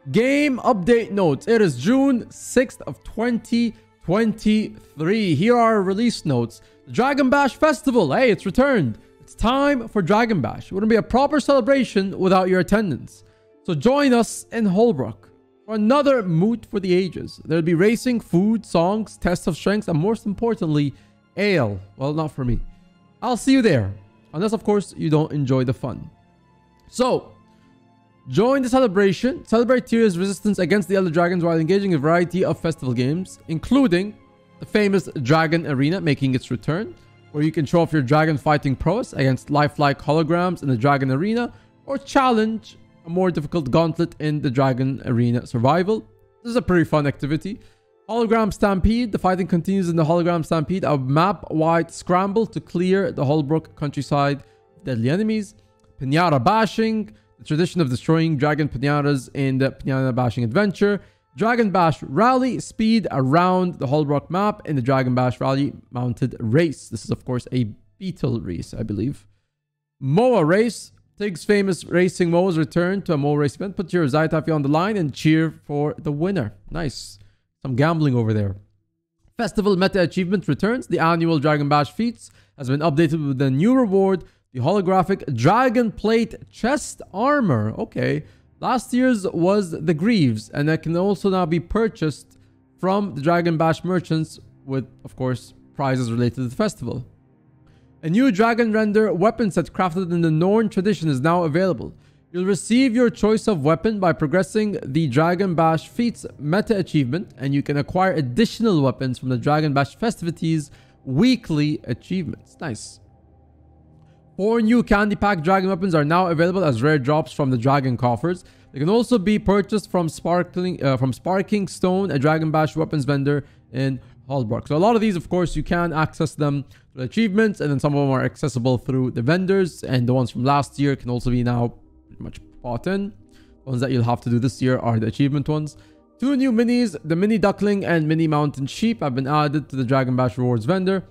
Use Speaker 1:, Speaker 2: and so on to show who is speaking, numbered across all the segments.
Speaker 1: Game update notes. It is June 6th of 2023. Here are our release notes. The Dragon Bash Festival. Hey, it's returned. It's time for Dragon Bash. It wouldn't be a proper celebration without your attendance. So join us in Holbrook for another moot for the ages. There'll be racing, food, songs, tests of strengths, and most importantly, ale. Well, not for me. I'll see you there. Unless, of course, you don't enjoy the fun. So, join the celebration. Celebrate Tyrion's resistance against the Elder Dragons while engaging in a variety of festival games, including the famous Dragon Arena making its return, where you can show off your dragon fighting prowess against lifelike holograms in the Dragon Arena, or challenge a more difficult gauntlet in the Dragon Arena Survival. This is a pretty fun activity. Hologram Stampede. The fighting continues in the Hologram Stampede, a map-wide scramble to clear the Holbrook countryside of deadly enemies. Pinata Bashing. The tradition of destroying dragon pinatas in the Pinata Bashing Adventure. Dragon Bash Rally. Speed around the Holbrook map in the Dragon Bash Rally mounted race. This is, of course, a beetle race, I believe. MOA Race. Tig's famous racing MOAs return to a MOA race event. Put your Zytafi on the line and cheer for the winner. Nice. Some gambling over there. Festival Meta Achievement returns. The annual Dragon Bash feats has been updated with a new reward. The holographic Dragon Plate Chest Armor. Okay. Last year's was the Greaves, and that can also now be purchased from the Dragon Bash merchants with, of course, prizes related to the festival. A new Dragon Render weapon set crafted in the Norn tradition is now available. You'll receive your choice of weapon by progressing the Dragon Bash Feats Meta Achievement, and you can acquire additional weapons from the Dragon Bash Festivities Weekly Achievements. Nice. 4 new Candy Pack Dragon weapons are now available as rare drops from the Dragon Coffers. They can also be purchased from Sparking Stone, a Dragon Bash weapons vendor in Holbrook. So a lot of these, of course, you can access them through achievements, and then some of them are accessible through the vendors, and the ones from last year can also be now pretty much bought in. The ones that you'll have to do this year are the achievement ones. 2 new minis, the Mini Duckling and Mini Mountain Sheep, have been added to the Dragon Bash Rewards vendor.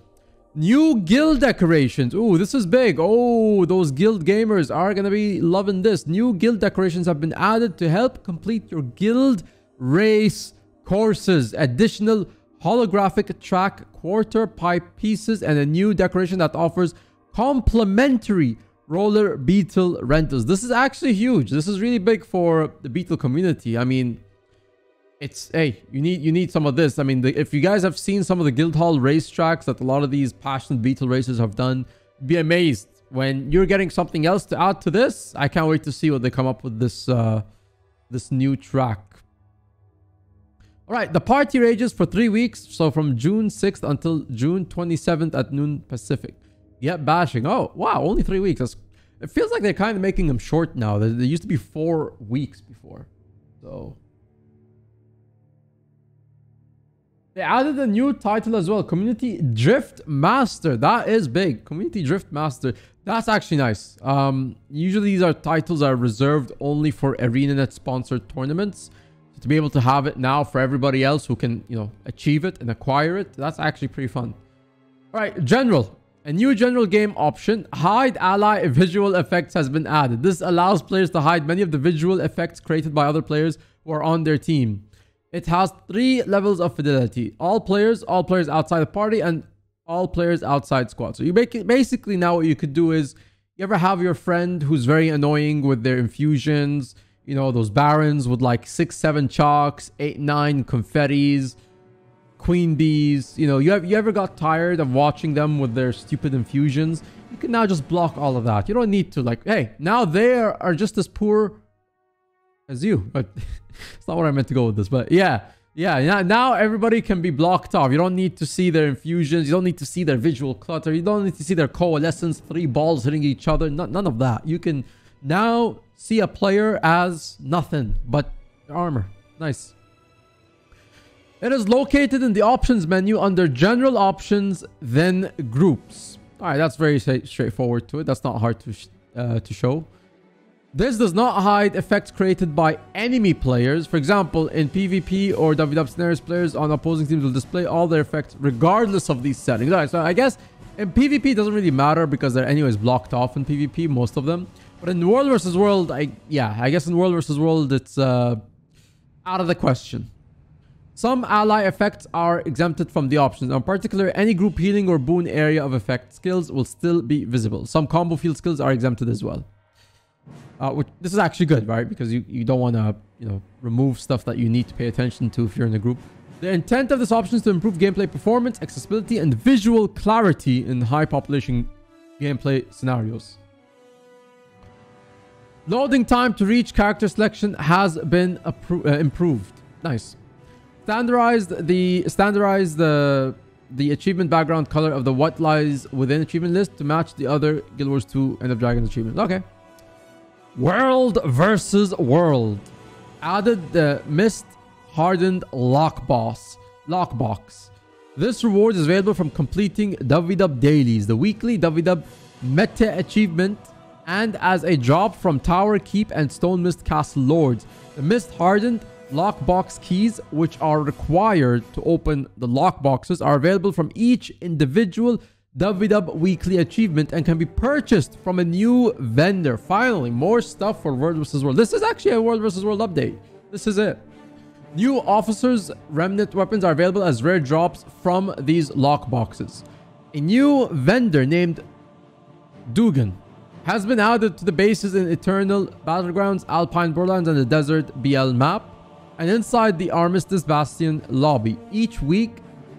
Speaker 1: New guild decorations. Ooh, this is big. Oh, those guild gamers are gonna be loving this. New guild decorations have been added to help complete your guild race courses. Additional holographic track quarter pipe pieces and a new decoration that offers complimentary roller beetle rentals. This is actually huge. This is really big for the beetle community. I mean, it's, hey, you need some of this. I mean, if you guys have seen some of the Guildhall racetracks that a lot of these passionate beetle racers have done, be amazed when you're getting something else to add to this. I can't wait to see what they come up with this this new track. All right, the party rages for 3 weeks, so from June 6th until June 27th at noon Pacific. Get bashing. Oh, wow, only 3 weeks. It feels like they're kind of making them short now. They used to be 4 weeks before. So they added a new title as well, Community Drift Master. That is big. Community Drift Master. That's actually nice. Usually these are titles that are reserved only for ArenaNet sponsored tournaments. To be able to have it now for everybody else who can, you know, achieve it and acquire it, that's actually pretty fun. All right, General. A new general game option, Hide Ally Visual Effects, has been added. This allows players to hide many of the visual effects created by other players who are on their team. It has 3 levels of fidelity. All players outside the party, and all players outside squad. So you basically now what you could do is, you ever have your friend who's very annoying with their infusions, you know, those barons with like 6, 7 chalks, 8, 9 confettis, queen bees. You know, you ever got tired of watching them with their stupid infusions? You can now just block all of that. You don't need to, like, hey, now they are just as poor as you. But it's not what I meant to go with this. But yeah, now everybody can be blocked off. You don't need to see their infusions. You don't need to see their visual clutter. You don't need to see their coalescence, 3 balls hitting each other. None of that. You can now see a player as nothing but their armor. Nice. It is located in the options menu under general options, then groups. All right, that's very straightforward to it. That's not hard to show. This does not hide effects created by enemy players. For example, in PvP or WvW scenarios, players on opposing teams will display all their effects regardless of these settings. All right, so I guess in PvP it doesn't really matter because they're anyways blocked off in PvP, most of them. But in World vs. World, I guess in World vs. World, it's out of the question. Some ally effects are exempted from the options. In particular, any group healing or boon area of effect skills will still be visible. Some combo field skills are exempted as well. This is actually good, right? Because you don't want to, remove stuff that you need to pay attention to if you're in a group. The intent of this option is to improve gameplay performance, accessibility, and visual clarity in high population gameplay scenarios. Loading time to reach character selection has been improved. Nice. Standardize the achievement background color of the what lies within achievement list to match the other Guild Wars 2 End of Dragons achievements. Okay. World versus World. Added the Mist Hardened Lockbox. This reward is available from completing WvW dailies, the weekly WvW meta achievement, and as a drop from Tower Keep and Stone Mist Castle Lords. The Mist Hardened lockbox keys, which are required to open the lockboxes, are available from each individual WvW weekly achievement and can be purchased from a new vendor. Finally, more stuff for World vs. World. This is actually a World vs. World update. This is it. New officers' remnant weapons are available as rare drops from these lockboxes. A new vendor named Dugan has been added to the bases in Eternal Battlegrounds, Alpine Borderlands, and the Desert BL map, and inside the Armistice Bastion lobby. Each week,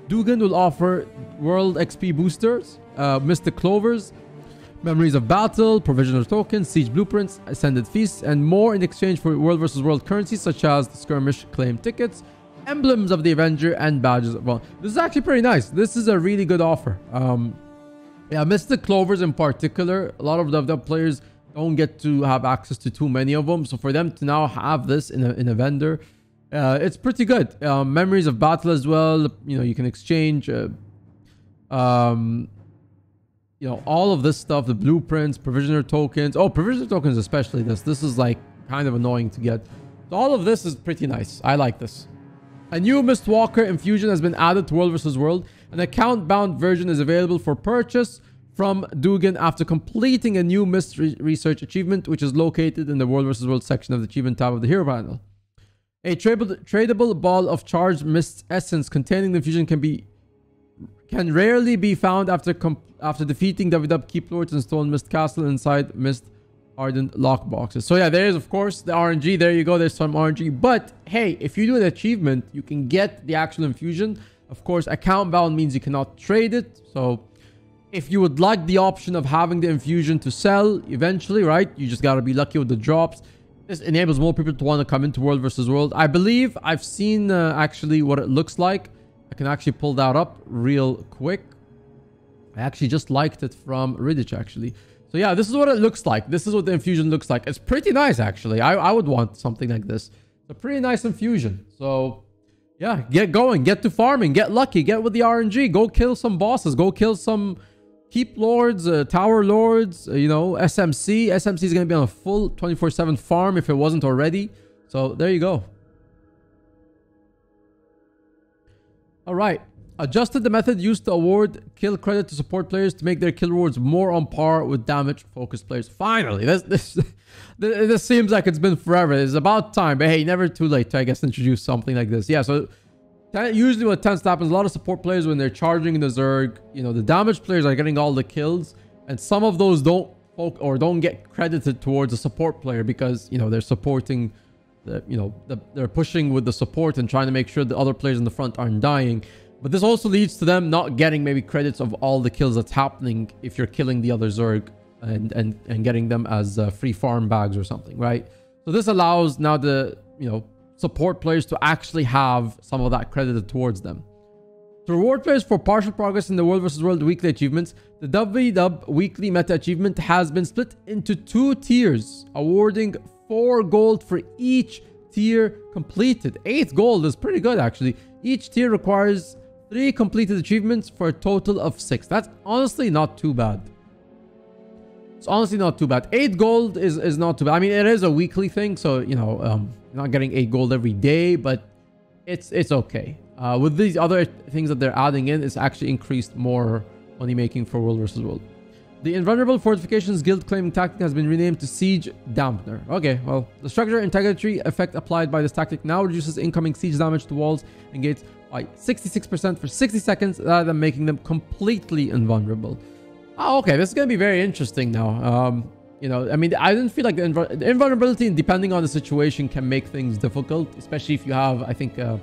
Speaker 1: Dugan will offer World XP boosters, Mystic Clovers, Memories of Battle, Provisional Tokens, Siege Blueprints, Ascended Feasts, and more in exchange for World vs. World currencies such as the Skirmish Claim tickets, Emblems of the Avenger, and Badges of Honor. This is actually pretty nice. This is a really good offer. Yeah, Mystic Clovers in particular, a lot of the players don't get to have access to too many of them. So for them to now have this in a vendor, it's pretty good. Memories of Battle as well. You can exchange, all of this stuff, the blueprints, provisioner tokens. Oh, provisioner tokens, especially this. This is like kind of annoying to get. So all of this is pretty nice. I like this. A new Mistwalker infusion has been added to World vs. World. An account-bound version is available for purchase from Dugan after completing a new Mist Research achievement, which is located in the World vs. World section of the achievement tab of the hero panel. A tradable ball of charged Mist essence containing the infusion can rarely be found after defeating WvW Keep Lords and Stone Mist Castle inside Mist Hardened lockboxes. So yeah, there is of course the RNG. There you go. There's some RNG. But hey, if you do an achievement, you can get the actual infusion. Of course, account bound means you cannot trade it. So if you would like the option of having the infusion to sell eventually, right? You just got to be lucky with the drops. This enables more people to want to come into World vs. World. I believe I've seen actually what it looks like. I can actually pull that up real quick. I actually just liked it from Reddit actually. So yeah, this is what it looks like. This is what the infusion looks like. It's pretty nice actually. I would want something like this. It's a pretty nice infusion. So yeah, get going, get to farming, get lucky, get with the RNG, go kill some bosses, go kill some Keep Lords, Tower Lords, SMC. SMC is going to be on a full 24/7 farm if it wasn't already. So there you go. All right. Adjusted the method used to award kill credit to support players to make their kill rewards more on par with damage-focused players. Finally, this seems like it's been forever. It's about time, but hey, never too late to, I guess, introduce something like this. Yeah, so usually what tends to happen is a lot of support players, when they're charging in the Zerg, the damage players are getting all the kills, and some of those don't get credited towards the support player because, they're supporting, they're pushing with the support and trying to make sure the other players in the front aren't dying. But this also leads to them not getting maybe credits of all the kills that's happening if you're killing the other Zerg and getting them as free farm bags or something, right? So this allows now the, support players to actually have some of that credited towards them. To reward players for partial progress in the World vs. World weekly achievements, the WvW weekly meta achievement has been split into 2 tiers, awarding 4 gold for each tier completed. 8 gold is pretty good actually. Each tier requires 3 completed achievements for a total of 6. That's honestly not too bad. It's honestly not too bad. 8 gold is not too bad. I mean, it is a weekly thing, so, you're not getting 8 gold every day, but it's okay. With these other things that they're adding in, it's actually increased more money making for World vs. World. The Invulnerable Fortifications Guild claiming tactic has been renamed to Siege Dampener. Okay, well, the structure integrity effect applied by this tactic now reduces incoming siege damage to walls and gates by 66% for 60 seconds rather than making them completely invulnerable. Oh, okay, this is going to be very interesting now. You know, I mean, I didn't feel like the invulnerability, depending on the situation, can make things difficult, especially if you have, I think, what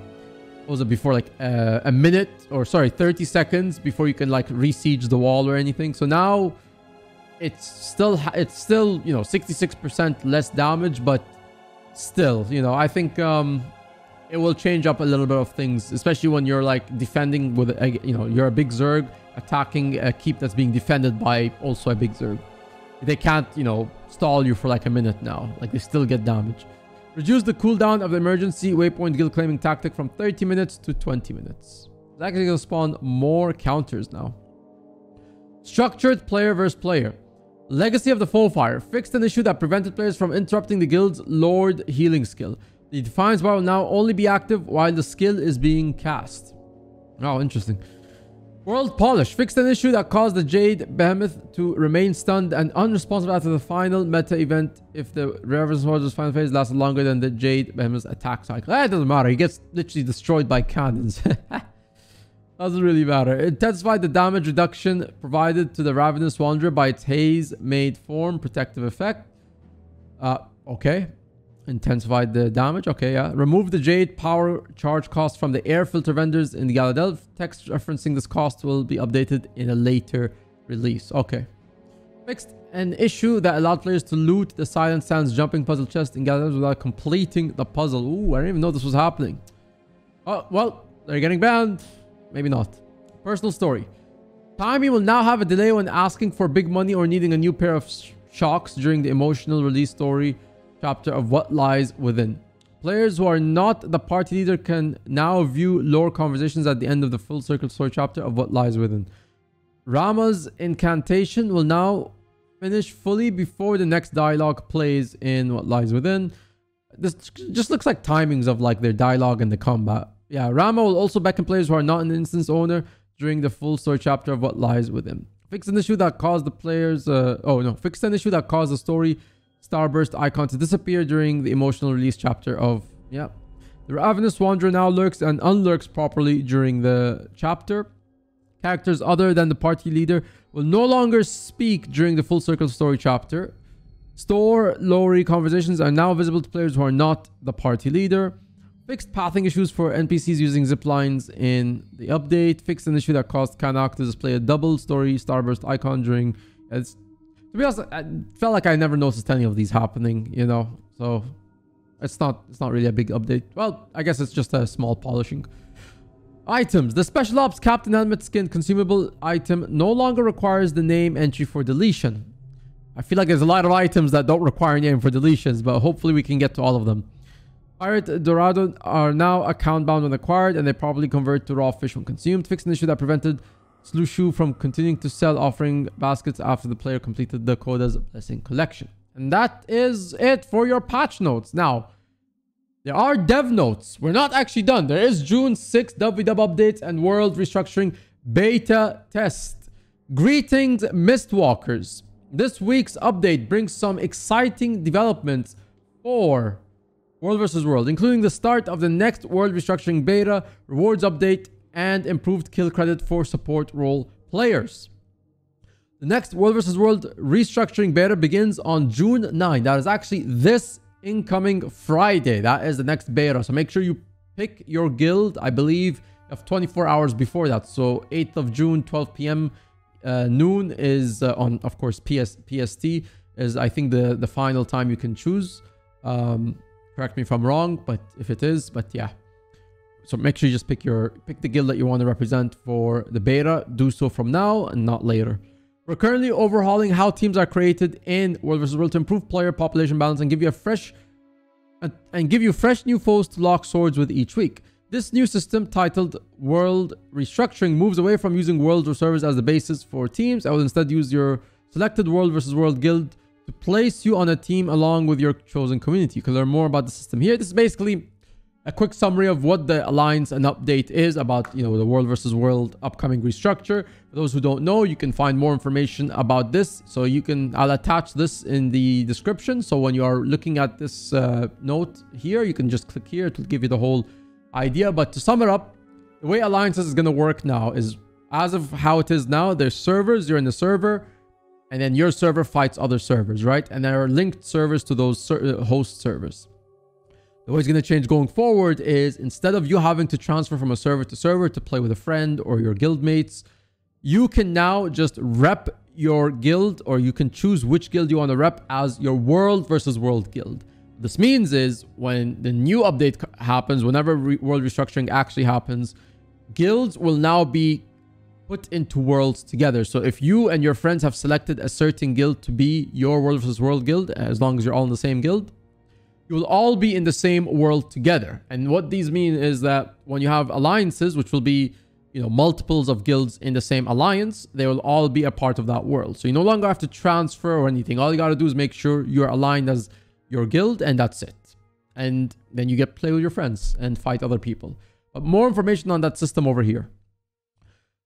Speaker 1: was it before, like a minute, or sorry, 30 seconds before you can like re-siege the wall or anything. So now it's still, you know, 66% less damage, but still, you know, I think it will change up a little bit of things, especially when you're like defending with, you know, you're a big Zerg attacking a keep that's being defended by also a big Zerg. They can't, you know, stall you for like a minute now. Like, they still get damage. Reduce the cooldown of the emergency waypoint guild claiming tactic from 30 minutes to 20 minutes. It's actually going to spawn more counters now. Structured player versus player. Legacy of the Foefire. Fixed an issue that prevented players from interrupting the guild's Lord healing skill. The Defiance bar will now only be active while the skill is being cast. Oh, interesting. World Polish. Fixed an issue that caused the Jade Behemoth to remain stunned and unresponsive after the final meta event if the Reverence Warrior's final phase lasted longer than the Jade Behemoth's attack cycle. It doesn't matter. He gets literally destroyed by cannons. Doesn't really matter. It intensified the damage reduction provided to the Ravenous Wanderer by its haze-made form protective effect. Okay. Intensified the damage. Okay, yeah. Remove the Jade power charge cost from the air filter vendors in the Galadelph. Text referencing this cost will be updated in a later release. Okay. Fixed an issue that allowed players to loot the Silent Sands jumping puzzle chest in Galadelph without completing the puzzle. Ooh, I didn't even know this was happening. Oh, well, they're getting banned. Maybe not. Personal story. Timey will now have a delay when asking for big money or needing a new pair of shocks during the emotional release story chapter of What Lies Within. Players who are not the party leader can now view lore conversations at the end of the full circle story chapter of What Lies Within. Rama's incantation will now finish fully before the next dialogue plays in What Lies Within. This just looks like timings of like their dialogue and the combat. Yeah, Rama will also beckon players who are not an instance owner during the full story chapter of What Lies Within. Fix an issue that caused the players... Fix an issue that caused the story Starburst icon to disappear during the emotional release chapter of... Yeah. The Ravenous Wanderer now lurks and unlurks properly during the chapter. Characters other than the party leader will no longer speak during the full circle story chapter. Store lorry conversations are now visible to players who are not the party leader. Fixed pathing issues for NPCs using ziplines in the update. Fixed an issue that caused Kanak to display a double story Starburst icon during... To be honest, I felt like I never noticed any of these happening, you know. So it's not really a big update. Well, I guess it's just a small polishing. Items. The Special Ops Captain Helmet Skin consumable item no longer requires the name entry for deletion. I feel like there's a lot of items that don't require name for deletions, but hopefully we can get to all of them. Pirate Dorado are now account bound when acquired, and they probably convert to raw fish when consumed. Fixed an issue that prevented Slushu from continuing to sell offering baskets after the player completed the Koda's Blessing collection. And that is it for your patch notes. Now, there are dev notes. We're not actually done. There is June 6th WvW updates and World Restructuring beta test. Greetings, Mistwalkers. This week's update brings some exciting developments for World vs. World, including the start of the next World Restructuring beta, rewards update, and improved kill credit for support role players. The next World vs. World Restructuring beta begins on June 9. That is actually this incoming Friday. That is the next beta. So make sure you pick your guild. I believe you have 24 hours before that. So 8th of June, 12 p.m. Noon is on, of course, PST is, I think, the final time you can choose. Correct me if I'm wrong, but if it is, but yeah. So make sure you just pick the guild that you want to represent for the beta. Do so from now and not later. We're currently overhauling how teams are created in World vs. World to improve player population balance and give you fresh new foes to lock swords with each week. This new system, titled World Restructuring, moves away from using worlds or servers as the basis for teams. I will instead use your selected World vs. World guild to place you on a team along with your chosen community. You can learn more about the system here. This is basically a quick summary of what the alliance and update is about, the world versus world upcoming restructure. For those who don't know, you can find more information about this. So I'll attach this in the description. So when you are looking at this note here, you can just click here. It will give you the whole idea. But to sum it up, the way alliances is going to work now is, as of how it is now, there's servers. You're in the server, and then your server fights other servers, right? And there are linked servers to those host servers. The way it's going to change going forward is, instead of you having to transfer from a server to play with a friend or your guild mates, you can now just rep your guild, or you can choose which guild you want to rep as your world versus world guild. What this means is, when the new update happens, whenever world restructuring actually happens, guilds will now be put into worlds together. So if you and your friends have selected a certain guild to be your world versus world guild, as long as you're all in the same guild, you will all be in the same world together. And what these mean is that when you have alliances, which will be, multiples of guilds in the same alliance, they will all be a part of that world. So you no longer have to transfer or anything. All you got to do is make sure you're aligned as your guild, and that's it. And then you get to play with your friends and fight other people. But more information on that system over here.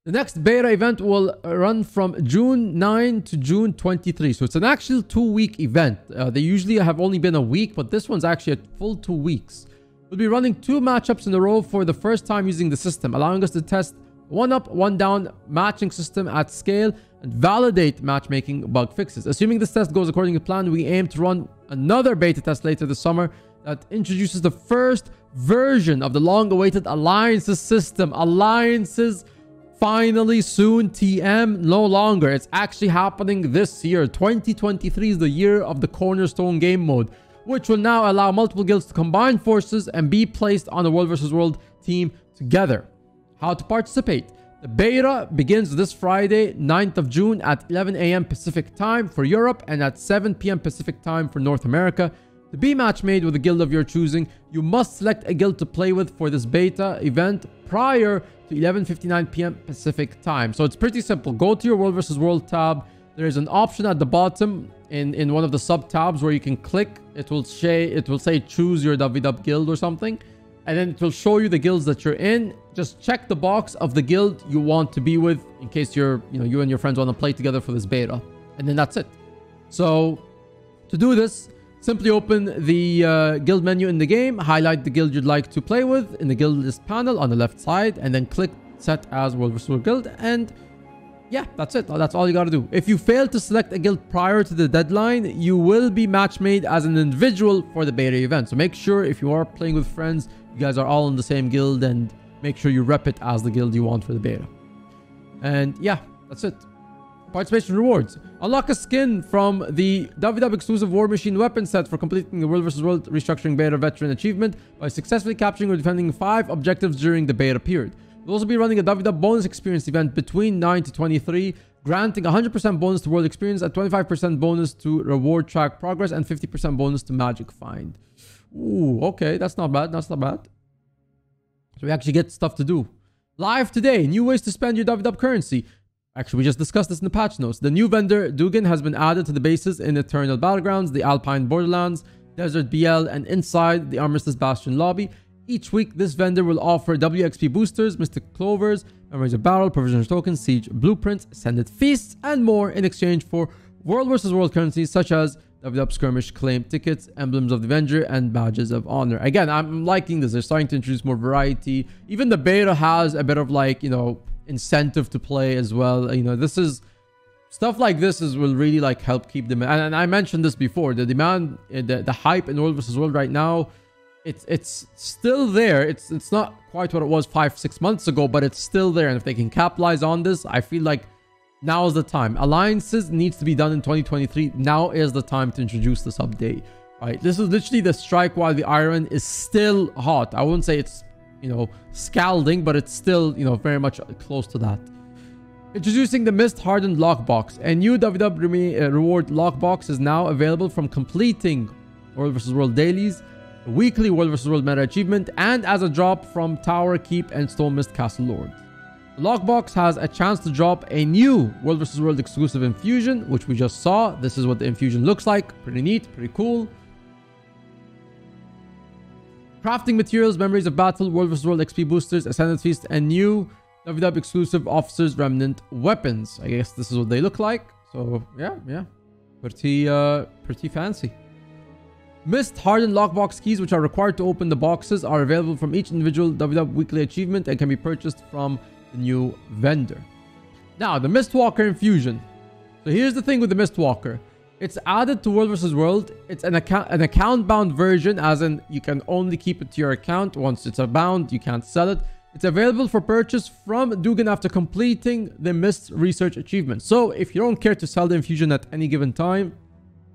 Speaker 1: The next beta event will run from June 9 to June 23. So it's an actual 2-week event. They usually have only been a week, but this one's actually a full 2 weeks. We'll be running 2 matchups in a row for the first time using the system, allowing us to test one up, one down matching system at scale and validate matchmaking bug fixes. Assuming this test goes according to plan, we aim to run another beta test later this summer that introduces the first version of the long-awaited alliances system. Alliances finally soon, TM, no longer. It's actually happening this year. 2023 is the year of the cornerstone game mode, which will now allow multiple guilds to combine forces and be placed on a world versus world team together. How to participate? The beta begins this Friday, 9th of June at 11 a.m. Pacific time for Europe and at 7 p.m. Pacific time for North America. To be match made with a guild of your choosing, you must select a guild to play with for this beta event prior to 11:59 p.m. Pacific time. So it's pretty simple. Go to your World vs. World tab. There is an option at the bottom in one of the sub tabs where you can click. It will say choose your WvW guild or something, and then it will show you the guilds that you're in. Just check the box of the guild you want to be with in case you and your friends want to play together for this beta, and then that's it. So to do this, simply open the guild menu in the game, highlight the guild you'd like to play with in the guild list panel on the left side, and then click set as World vs. World guild, and yeah, that's it. That's all you got to do. If you fail to select a guild prior to the deadline, you will be match made as an individual for the beta event. So make sure if you are playing with friends, you guys are all in the same guild, and make sure you rep it as the guild you want for the beta. And yeah, that's it. Participation rewards. Unlock a skin from the WvW exclusive War Machine weapon set for completing the World vs. World Restructuring Beta Veteran achievement by successfully capturing or defending 5 objectives during the beta period. We'll also be running a WvW bonus experience event between 9 to 23, granting 100% bonus to world experience, a 25% bonus to reward track progress, and 50% bonus to magic find. Ooh, okay, that's not bad. That's not bad. So we actually get stuff to do. Live today, new ways to spend your WvW currency. Actually, we just discussed this in the patch notes. The new vendor, Dugan, has been added to the bases in Eternal Battlegrounds, the Alpine Borderlands, Desert BL, and inside the Armistice Bastion lobby. Each week, this vendor will offer WXP boosters, Mystic Clovers, Memories of Battle, Provisional Tokens, Siege Blueprints, Ascended Feasts, and more in exchange for World vs. World currencies such as WvW Skirmish Claim tickets, Emblems of the Avenger, and Badges of Honor. Again, I'm liking this. They're starting to introduce more variety. Even the beta has a bit of incentive to play as well. This is stuff like this will really help keep them. And I mentioned this before. The demand, the hype in World vs. World right now, it's still there. It's not quite what it was 5-6 months ago, but it's still there. And if they can capitalize on this, I feel like now is the time. Alliances needs to be done in 2023. Now is the time to introduce this update. Right? This is literally the strike while the iron is still hot. I wouldn't say it's scalding, but it's still very much close to that. Introducing the Mist Hardened Lockbox. A new WvW reward lockbox is now available from completing World vs. World dailies, the weekly World vs. World meta achievement, and as a drop from Tower Keep and Stone Mist Castle Lord. The lockbox has a chance to drop a new World vs. World exclusive infusion, which we just saw. This is what the infusion looks like. Pretty neat, pretty cool. Crafting materials, memories of battle, World vs. World XP boosters, Ascendant Feast, and new WvW exclusive Officer's Remnant weapons. I guess this is what they look like. So yeah. Pretty fancy. Missed hardened lockbox keys, which are required to open the boxes, are available from each individual WvW weekly achievement and can be purchased from the new vendor. Now, the Mistwalker infusion. So here's the thing with the Mistwalker. It's added to World vs. World. It's an account-bound version, as in you can only keep it to your account. Once it's bound, you can't sell it. It's available for purchase from Dugan after completing the Mist Research achievement. So if you don't care to sell the infusion at any given time,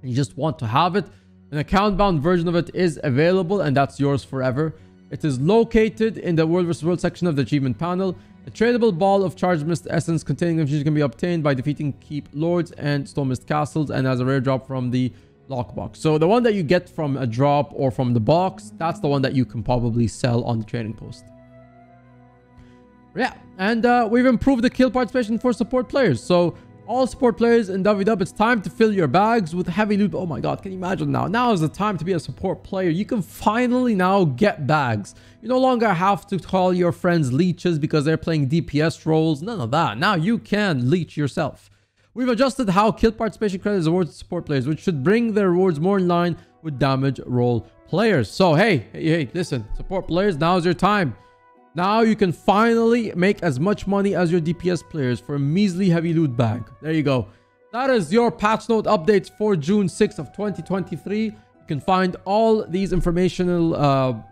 Speaker 1: and you just want to have it, an account-bound version of it is available, and that's yours forever. It is located in the World vs. World section of the achievement panel. A tradable ball of charged mist essence containing infusion can be obtained by defeating Keep Lords and Stone Mist Castles, and as a rare drop from the lockbox. So the one that you get from a drop or from the box, that's the one that you can probably sell on the trading post. Yeah, and we've improved the kill participation for support players. So all support players in WvW, it's time to fill your bags with heavy loot. Oh my god, can you imagine now? Now is the time to be a support player. You can finally now get bags. You no longer have to call your friends leeches because they're playing DPS roles. None of that. Now you can leech yourself. We've adjusted how kill participation credit is awarded to support players, which should bring their rewards more in line with damage role players. So hey, listen, support players, now's your time. Now you can finally make as much money as your DPS players for a measly heavy loot bag. There you go. That is your patch note updates for June 6th of 2023. You can find all these informational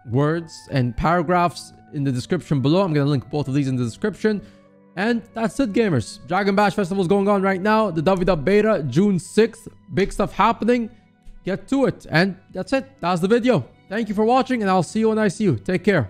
Speaker 1: words and paragraphs in the description below. I'm going to link both of these in the description. And that's it, gamers. Dragon Bash Festival is going on right now. The WvW beta, June 6th. Big stuff happening. Get to it. And that's it. That's the video. Thank you for watching, and I'll see you when I see you. Take care.